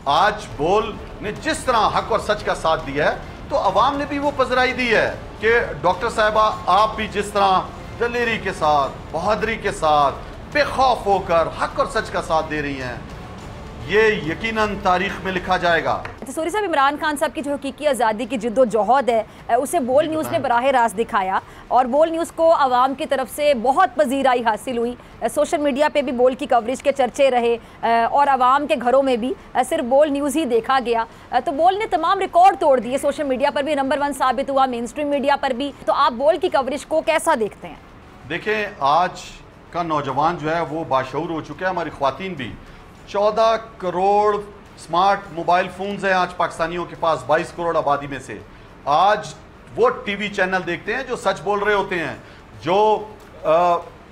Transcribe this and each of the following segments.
آج بول نے جس طرح حق اور سچ کا ساتھ دیا ہے تو عوام نے بھی وہ پذیرائی دی ہے کہ ڈاکٹر صاحبہ آپ بھی جس طرح دلیری کے ساتھ، بہادری کے ساتھ، بے خوف ہو کر حق اور سچ کا ساتھ دے رہی ہیں، یہ یقیناً تاریخ میں لکھا جائے گا۔ سوری صاحب، عمران خان صاحب کی جو حقیقی آزادی کی جد و جہد ہے اسے بول نیوز نے براہ راست دکھایا، اور بول نیوز کو عوام کی طرف سے بہت پذیرائی حاصل ہوئی۔ سوشل میڈیا پہ بھی بول کی کوریج کے چرچے رہے اور عوام کے گھروں میں بھی صرف بول نیوز ہی دیکھا گیا۔ تو بول نے تمام ریکارڈ توڑ دیے، سوشل میڈیا پر بھی نمبر 1 ثابت ہوا، مین اسٹریم میڈیا پر بھی۔ تو آپ بول کی کوریج کو کیسا دیکھتے ہیں؟ دیکھیں، آج کا نوجوان جو ہے وہ باشعور ہو چکے ہیں، ہماری خواتین بھی۔ 14 کروڑ سمارٹ موبائل فونز ہیں آج پاکستانیوں کے پاس، 22 کروڑ آبادی میں سے۔ آج وہ ٹی وی چینل دیکھتے ہیں جو سچ بول رہے ہوتے ہیں، جو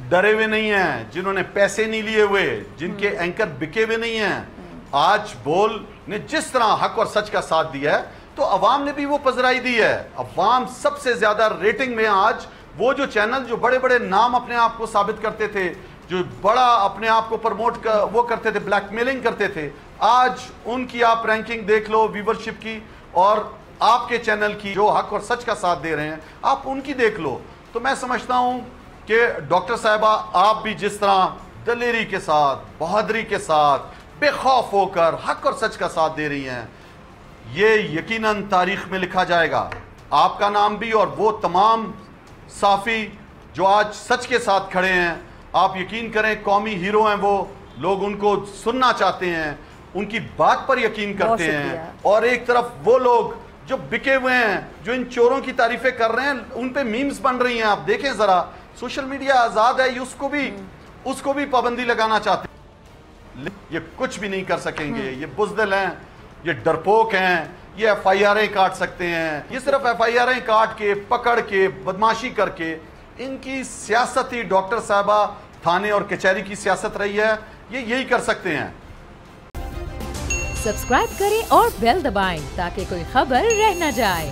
ڈرے ہوئے نہیں ہیں، جنہوں نے پیسے نہیں لیے ہوئے، جن کے اینکر بکے ہوئے نہیں ہیں۔ آج بول نے جس طرح حق اور سچ کا ساتھ دیا ہے تو عوام نے بھی وہ پذیرائی دی ہے۔ عوام سب سے زیادہ ریٹنگ میں آج وہ جو چینل جو بڑے بڑے نام اپنے آپ کو ثابت کرتے تھے، جو بڑا اپنے آپ کو پروموٹ وہ کرتے تھے، بلیک میلنگ کرتے تھے، آج ان کی آپ رینکنگ دیکھ لو ویورشپ کی، اور آپ کے چینل کی جو حق اور سچ کا ساتھ دے رہے ہیں آپ ان کی دیکھ لو۔ تو میں سمجھتا ہوں کہ ڈاکٹر صاحبہ آپ بھی جس طرح دلیری کے ساتھ، بہادری کے ساتھ، بے خوف ہو کر حق اور سچ کا ساتھ دے رہی ہیں، یہ یقیناً تاریخ میں لکھا جائے گا۔ آپ کا نام بھی اور وہ تمام صحافی جو آج سچ کے ساتھ کھڑے ہیں، آپ یقین کریں قومی ہیرو ہیں، وہ لوگ ان کو سننا چاہتے ہیں، ان کی بات پر یقین کرتے ہیں۔ اور ایک طرف وہ لوگ جو بکے ہوئے ہیں، جو ان چوروں کی تعریفیں کر رہے ہیں، ان پہ میمز بن رہی ہیں۔ آپ دیکھیں ذرا، سوشل میڈیا آزاد ہے، اس کو بھی پابندی لگانا چاہتے ہیں، یہ کچھ بھی نہیں کر سکیں گے۔ یہ بزدل ہیں، یہ ڈرپوک ہیں، یہ ایف آئی آریں کاٹ سکتے ہیں۔ یہ صرف ایف آئی آریں کاٹ کے، پکڑ کے، بدماشی کر کے، ان کی سیاست ہی ڈاکٹر صاحبہ تھانے اور کچہری کی سیاست رہی ہے، یہ یہی کر سکتے ہیں۔ سبسکرائب کریں اور بیل دبائیں تاکہ کوئی خبر رہ نہ جائے۔